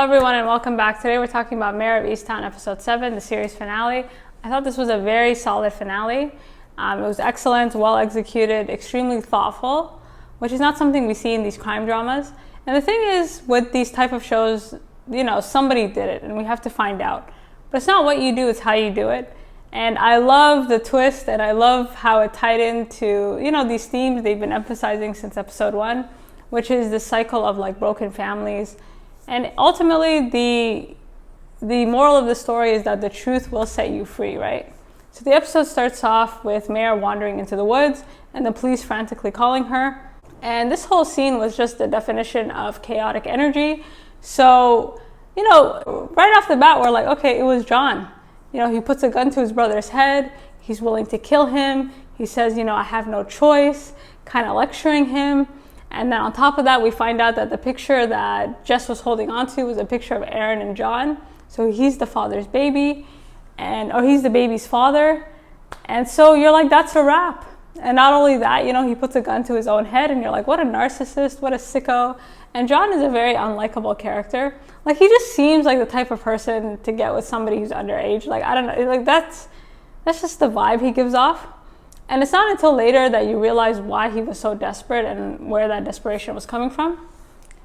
everyone, and welcome back. Today we're talking about Mare of Easttown episode 7, the series finale. I thought this was a very solid finale. It was excellent, well executed, extremely thoughtful, which is not something we see in these crime dramas. And the thing is, with these type of shows, somebody did it and we have to find out. But it's not what you do, it's how you do it. And I love the twist, and I love how it tied into, these themes they've been emphasizing since episode 1, which is the cycle of like broken families. And ultimately, the moral of the story is that the truth will set you free, right? So the episode starts off with Mare wandering into the woods and the police frantically calling her. And this whole scene was just the definition of chaotic energy. So, right off the bat, we're like, okay, it was John. He puts a gun to his brother's head. He's willing to kill him. He says, I have no choice, kind of lecturing him. And then on top of that, we find out that the picture that Jess was holding onto was a picture of Aaron and John. So he's the father's baby, or he's the baby's father. And so you're like, that's a wrap. And not only that, he puts a gun to his own head, and you're like, what a narcissist, what a sicko. And John is a very unlikable character. Like, he just seems like the type of person to get with somebody who's underage. Like, I don't know, like that's just the vibe he gives off. And it's not until later that you realize why he was so desperate and where that desperation was coming from.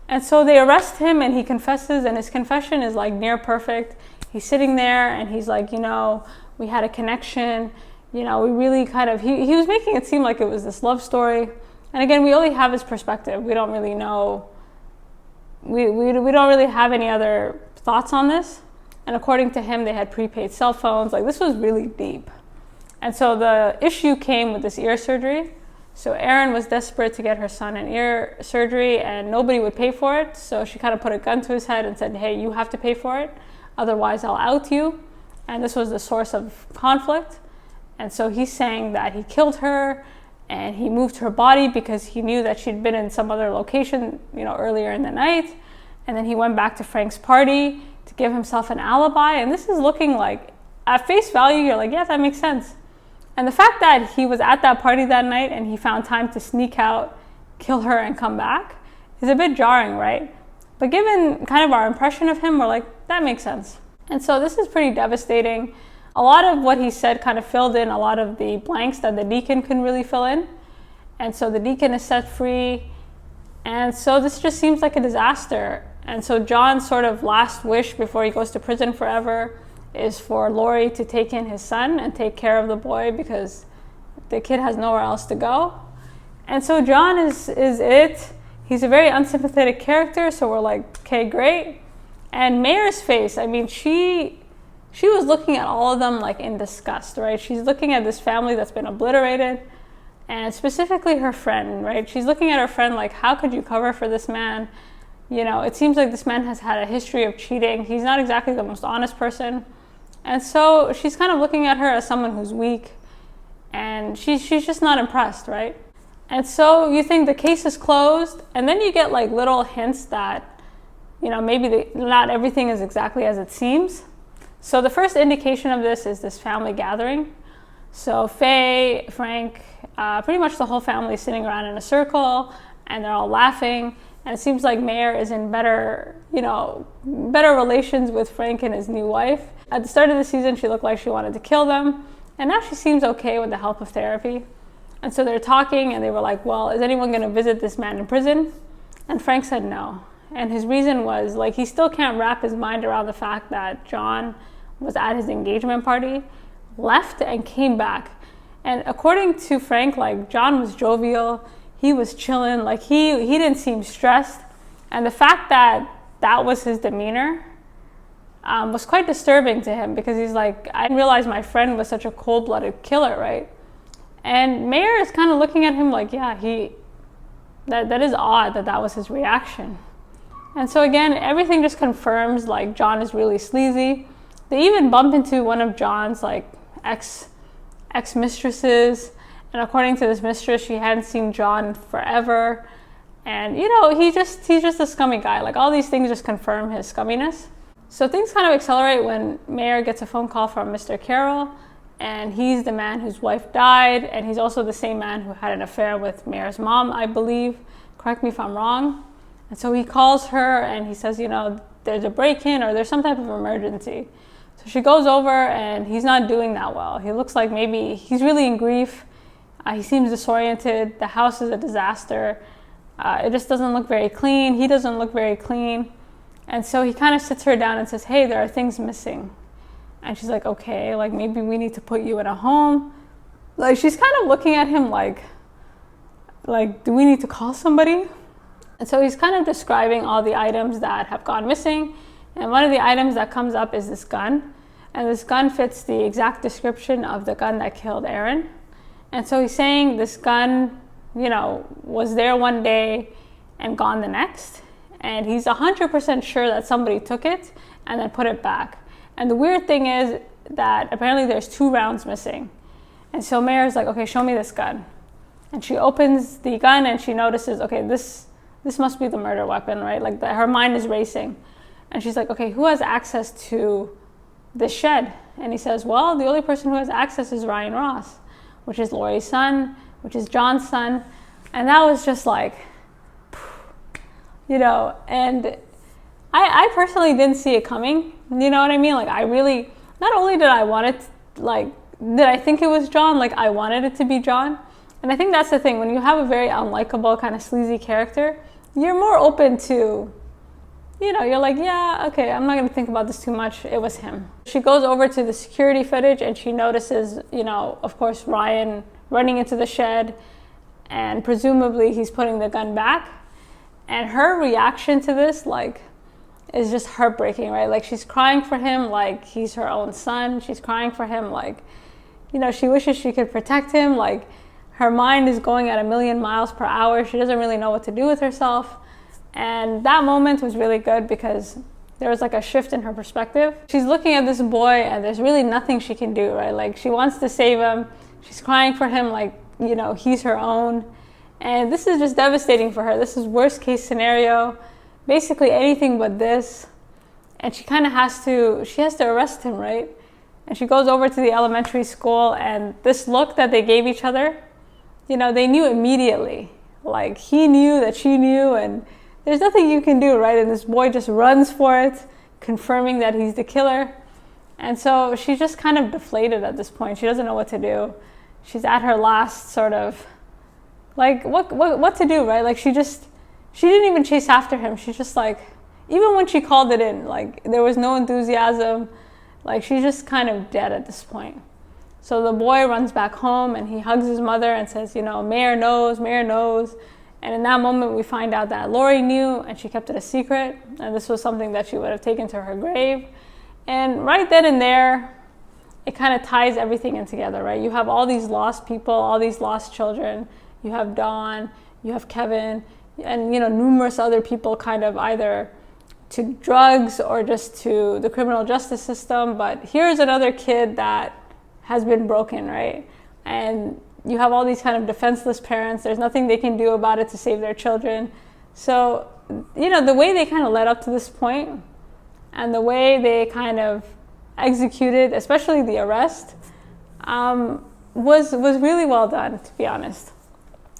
And so they arrest him and he confesses, and his confession is like near perfect. He's sitting there and he's like, we had a connection. We really he was making it seem like it was this love story. And again, we only have his perspective. We don't really know. We don't really have any other thoughts on this. And according to him, they had prepaid cell phones. Like, this was really deep. And so the issue came with this ear surgery. So Erin was desperate to get her son an ear surgery, and nobody would pay for it. So she kind of put a gun to his head and said, hey, you have to pay for it. Otherwise, I'll out you. And this was the source of conflict. And so he's saying that he killed her and he moved her body because he knew that she'd been in some other location, earlier in the night. And then he went back to Frank's party to give himself an alibi. And this is looking like, at face value, you're like, yeah, that makes sense. And the fact that he was at that party that night and he found time to sneak out, kill her, and come back is a bit jarring, right? But given kind of our impression of him, we're like, that makes sense. And so this is pretty devastating. A lot of what he said kind of filled in a lot of the blanks that the deacon couldn't really fill in. And so the deacon is set free. And so this just seems like a disaster. And so John's sort of last wish before he goes to prison forever is for Lori to take in his son and take care of the boy because the kid has nowhere else to go. And so John is it. He's a very unsympathetic character, so we're like, okay, great. And Mare's face, I mean, she was looking at all of them like in disgust, right? She's looking at this family that's been obliterated, and specifically her friend, right? She's looking at her friend like, how could you cover for this man? It seems like this man has had a history of cheating. He's not exactly the most honest person. And so she's kind of looking at her as someone who's weak, and she's just not impressed, right? And so you think the case is closed, and then you get like little hints that, maybe not everything is exactly as it seems. So the first indication of this is this family gathering. So Faye, Frank, pretty much the whole family is sitting around in a circle, and they're all laughing. And it seems like Mare is in better relations with Frank and his new wife. At the start of the season, she looked like she wanted to kill them. And now she seems okay with the help of therapy. And so they're talking, and they were like, well, is anyone going to visit this man in prison? And Frank said no. And his reason was, like, he still can't wrap his mind around the fact that John was at his engagement party, left, and came back. And according to Frank, like, John was jovial. He was chilling, like he didn't seem stressed. And the fact that that was his demeanor was quite disturbing to him, because he's like, I didn't realize my friend was such a cold-blooded killer, right? And Mare is kind of looking at him like, yeah, that is odd that was his reaction. And so again, everything just confirms like John is really sleazy. They even bump into one of John's like ex-mistresses. And according to this mistress, she hadn't seen John forever. And, he's just a scummy guy. Like, all these things just confirm his scumminess. So things kind of accelerate when Mare gets a phone call from Mr. Carroll. And he's the man whose wife died. And he's also the same man who had an affair with Mare's mom, I believe. Correct me if I'm wrong. And so he calls her and he says, there's a break-in or there's some type of emergency. So she goes over and he's not doing that well. He looks like maybe he's really in grief. He seems disoriented. The house is a disaster. It just doesn't look very clean. He doesn't look very clean. And so he kind of sits her down and says, hey, there are things missing. And she's like, okay, like maybe we need to put you in a home. Like she's kind of looking at him like, do we need to call somebody? And so he's kind of describing all the items that have gone missing. And one of the items that comes up is this gun. And this gun fits the exact description of the gun that killed Aaron. And so he's saying this gun, you know, was there one day and gone the next. And he's 100% sure that somebody took it and then put it back. And the weird thing is that apparently there's 2 rounds missing. And so Mare's like, okay, show me this gun. And she opens the gun and she notices, okay, this must be the murder weapon, right? Like her mind is racing. And she's like, okay, who has access to this shed? And he says, well, the only person who has access is Ryan Ross, which is Lori's son, which is John's son. And that was just like, you know, and I personally didn't see it coming. You know what I mean? Like I really, not only did I want it, like, did I think it was John? Like I wanted it to be John. And I think that's the thing. When you have a very unlikable kind of sleazy character, you're more open to, you know, you're like, yeah, okay, I'm not going to think about this too much. It was him. She goes over to the security footage and she notices, you know, of course, Ryan running into the shed and presumably he's putting the gun back. And her reaction to this, like, is just heartbreaking, right? Like she's crying for him like he's her own son. She's crying for him like, you know, she wishes she could protect him. Like her mind is going at 1,000,000 miles per hour. She doesn't really know what to do with herself. And that moment was really good because there was like a shift in her perspective. She's looking at this boy and there's really nothing she can do, right? Like she wants to save him. She's crying for him like, you know, he's her own. And this is just devastating for her. This is worst case scenario. Basically anything but this. And she kind of has to arrest him, right? And she goes over to the elementary school and this look that they gave each other, you know, they knew immediately. Like he knew that she knew and there's nothing you can do, right? And this boy just runs for it, confirming that he's the killer. And so she's just kind of deflated at this point. She doesn't know what to do. She's at her last sort of, like, what to do, right? Like she didn't even chase after him. She's just like, even when she called it in, like there was no enthusiasm. Like she's just kind of dead at this point. So the boy runs back home and he hugs his mother and says, you know, Mare knows. And in that moment, we find out that Lori knew and she kept it a secret. And this was something that she would have taken to her grave. And right then and there, it kind of ties everything in together, right? You have all these lost people, all these lost children. You have Dawn, you have Kevin, and, you know, numerous other people kind of either to drugs or just to the criminal justice system. But here's another kid that has been broken, right? And you have all these kind of defenseless parents. There's nothing they can do about it to save their children. So, you know, the way they kind of led up to this point and the way they kind of executed, especially the arrest, was really well done, to be honest.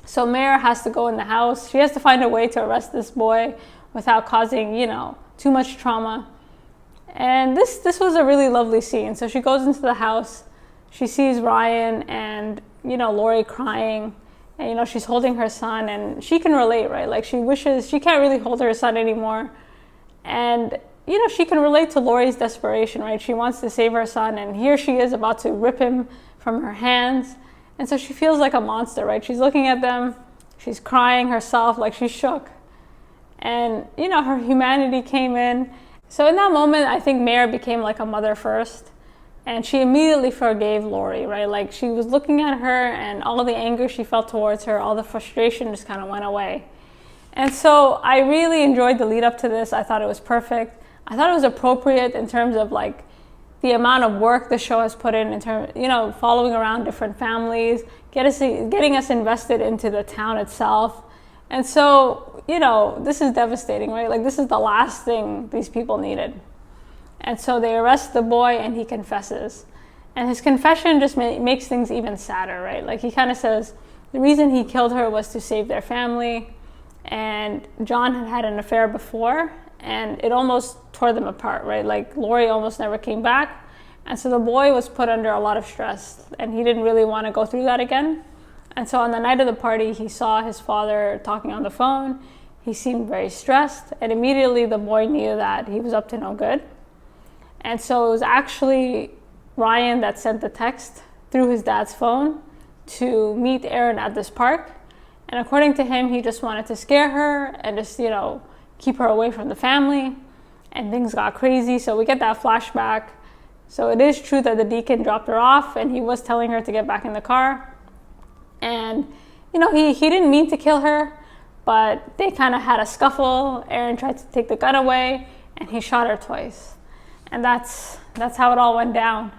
So Mare has to go in the house. She has to find a way to arrest this boy without causing, you know, too much trauma. And this was a really lovely scene. So she goes into the house. She sees Ryan and, you know, Lori crying. And, you know, she's holding her son. And she can relate, right? Like she wishes, she can't really hold her son anymore. And, you know, she can relate to Lori's desperation, right? She wants to save her son. And here she is about to rip him from her hands. And so she feels like a monster, right? She's looking at them. She's crying herself, like she's shook. And, you know, her humanity came in. So in that moment, I think Mare became like a mother first. And she immediately forgave Lori, right? Like she was looking at her and all the anger she felt towards her, all the frustration just kind of went away. And so I really enjoyed the lead up to this. I thought it was perfect. I thought it was appropriate in terms of like the amount of work the show has put in terms, you know, following around different families, getting us invested into the town itself. And so, you know, this is devastating, right? Like this is the last thing these people needed. And so they arrest the boy and he confesses. And his confession just makes things even sadder, right? Like he kind of says the reason he killed her was to save their family. And John had had an affair before and it almost tore them apart, right? Like Lori almost never came back. And so the boy was put under a lot of stress, and he didn't really want to go through that again. And so on the night of the party, he saw his father talking on the phone. He seemed very stressed, and immediately the boy knew that he was up to no good. And so it was actually Ryan that sent the text through his dad's phone to meet Erin at this park. And according to him, he just wanted to scare her and just, keep her away from the family. And things got crazy, so we get that flashback. So it is true that the deacon dropped her off, and he was telling her to get back in the car. And, he didn't mean to kill her, but they kind of had a scuffle. Erin tried to take the gun away, and he shot her twice. And that's how it all went down.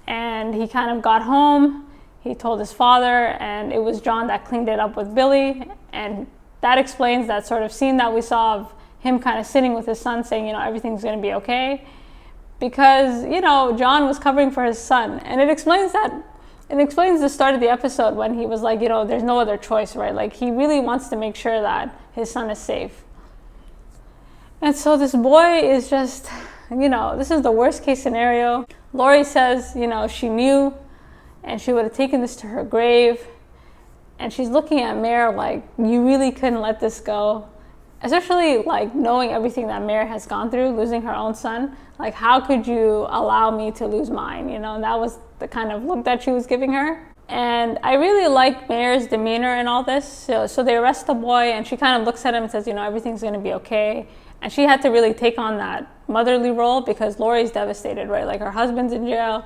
And he kind of got home. He told his father, and it was John that cleaned it up with Billy. And that explains that sort of scene that we saw of him kind of sitting with his son saying, everything's going to be okay. Because, John was covering for his son. And it explains the start of the episode when he was like, there's no other choice, right? Like, he really wants to make sure that his son is safe. And so this boy is just, this is the worst case scenario. Lori says, she knew, and she would have taken this to her grave. And she's looking at Mare like, you really couldn't let this go. Especially like knowing everything that Mare has gone through, losing her own son. Like, how could you allow me to lose mine? And that was the kind of look that she was giving her. And I really like Mare's demeanor in all this. So they arrest the boy, and she kind of looks at him and says, everything's going to be okay. And she had to really take on that motherly role because Lori's devastated, right? Like, her husband's in jail.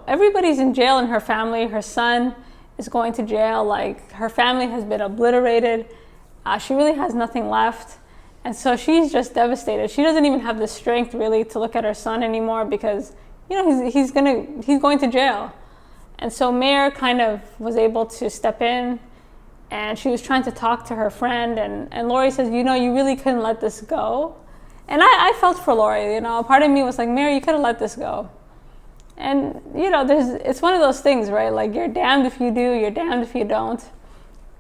Everybody's in jail in her family. Her son is going to jail. Like, her family has been obliterated. She really has nothing left. And so she's just devastated. She doesn't even have the strength really to look at her son anymore because, he's going to jail. And so Mare kind of was able to step in, and she was trying to talk to her friend. And Lori says, you really couldn't let this go. And I felt for Lori, a part of me was like, Mare, you could have let this go. And, it's one of those things, right? Like, you're damned if you do, you're damned if you don't.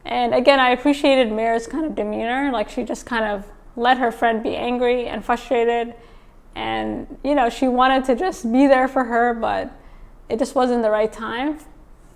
And again, I appreciated Mare's kind of demeanor. Like, she just kind of let her friend be angry and frustrated. And, she wanted to just be there for her, but it just wasn't the right time.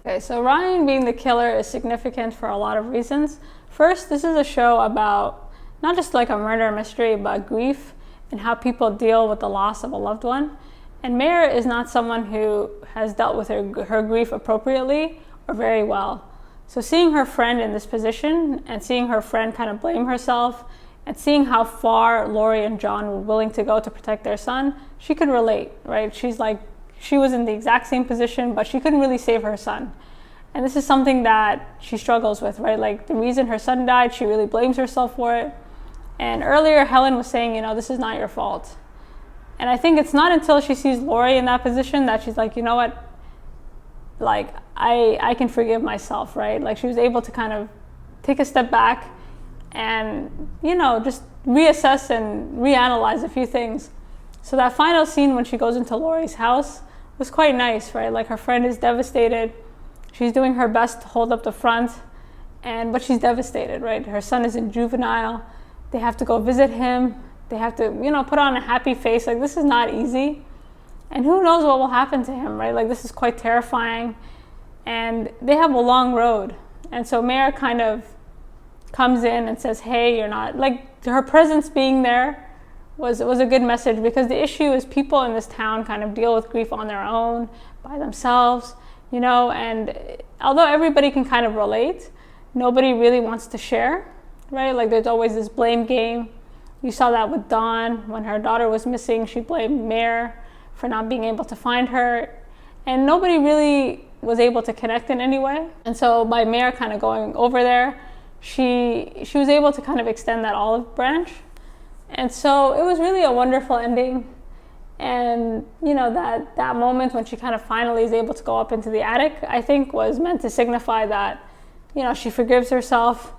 Okay, so Ryan being the killer is significant for a lot of reasons. First, this is a show about not just like a murder mystery, but grief and how people deal with the loss of a loved one. And Mare is not someone who has dealt with her grief appropriately or very well. So seeing her friend in this position and seeing her friend kind of blame herself and seeing how far Lori and John were willing to go to protect their son, she could relate, right? She was in the exact same position, but she couldn't really save her son. And this is something that she struggles with, right? Like, the reason her son died, she really blames herself for it. And earlier, Helen was saying, this is not your fault. And I think it's not until she sees Lori in that position that she's like, you know what? Like, I can forgive myself, right? Like, she was able to kind of take a step back and, just reassess and reanalyze a few things. So that final scene when she goes into Lori's house was quite nice, right? Like, her friend is devastated. She's doing her best to hold up the front, but she's devastated, right? Her son is in juvenile. They have to go visit him. They have to, put on a happy face. Like, this is not easy. And who knows what will happen to him, right? Like, this is quite terrifying. And they have a long road. And so Mare kind of comes in and says, hey, you're not, like, her presence being there was a good message, because the issue is people in this town kind of deal with grief on their own, by themselves, and although everybody can kind of relate, nobody really wants to share, right? Like, there's always this blame game. You saw that with Dawn. When her daughter was missing, she blamed Mare for not being able to find her. And nobody really was able to connect in any way. And so by Mare kind of going over there, she was able to kind of extend that olive branch. And so it was really a wonderful ending. And, that moment when she kind of finally is able to go up into the attic, I think was meant to signify that, she forgives herself.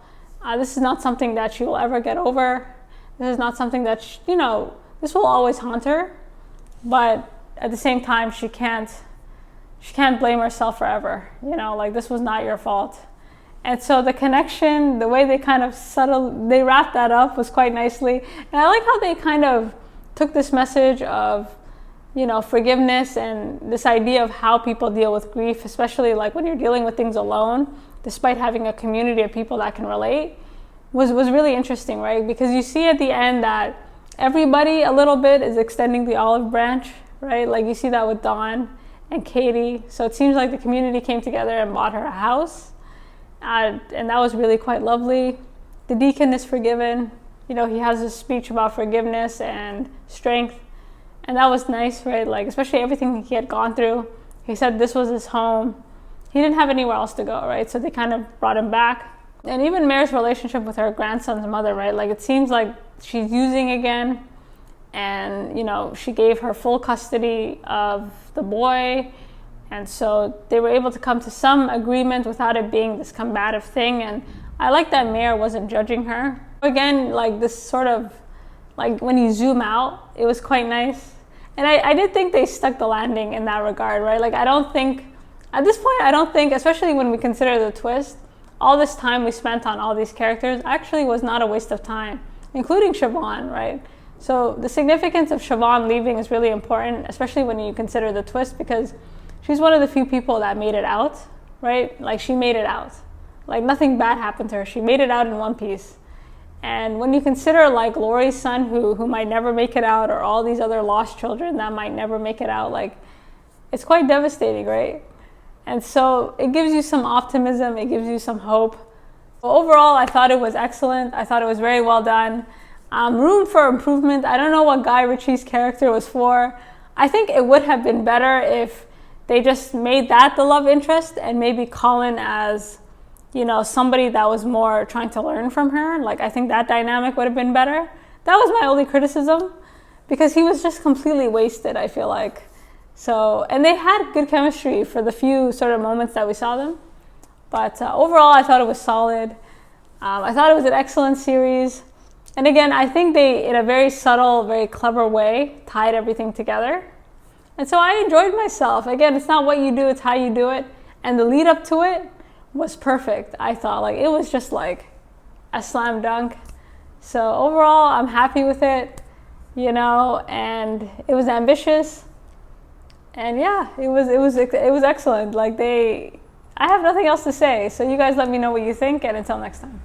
This is not something that she will ever get over. This is not something that, this will always haunt her. But at the same time, she can't blame herself forever. Like, this was not your fault. And so the connection, the way they kind of they wrapped that up was quite nicely. And I like how they kind of took this message of, you know, forgiveness and this idea of how people deal with grief, especially like when you're dealing with things alone, despite having a community of people that can relate, was really interesting, right? Because you see at the end that everybody a little bit is extending the olive branch, right? Like you see that with Dawn and Katie. So it seems like the community came together and bought her a house. And that was really quite lovely. The deacon is forgiven. You know, he has this speech about forgiveness and strength. And that was nice, right? Like, especially everything he had gone through. He said this was his home. He didn't have anywhere else to go, right? So they kind of brought him back. And even Mare's relationship with her grandson's mother, right? Like, it seems like she's using again. And, you know, she gave her full custody of the boy. And so they were able to come to some agreement without it being this combative thing. And I like that Mare wasn't judging her. Again, like this sort of, like when you zoom out, it was quite nice. And I did think they stuck the landing in that regard, right? Like I don't think, at this point, I don't think, especially when we consider the twist, all this time we spent on all these characters actually was not a waste of time, including Siobhan, right? So the significance of Siobhan leaving is really important, especially when you consider the twist, because she's one of the few people that made it out, right? Like she made it out. Like nothing bad happened to her. She made it out in one piece. And when you consider like Lori's son who might never make it out, or all these other lost children that might never make it out, like it's quite devastating, right? And so it gives you some optimism, it gives you some hope. Overall, I thought it was excellent. I thought it was very well done. Room for improvement. I don't know what Guy Ritchie's character was for. I think it would have been better if they just made that the love interest and maybe Colin as, you know, somebody that was more trying to learn from her. Like, I think that dynamic would have been better. That was my only criticism, because he was just completely wasted, I feel like. So, and they had good chemistry for the few sort of moments that we saw them. But overall, I thought it was solid. I thought it was an excellent series. And again, I think they, in a very subtle, very clever way, tied everything together. And so I enjoyed myself. Again, it's not what you do, it's how you do it. And the lead up to it was perfect, I thought. Like, it was just like a slam dunk. So overall, I'm happy with it, you know, and it was ambitious. And yeah, it was excellent. Like I have nothing else to say. So you guys let me know what you think, and until next time.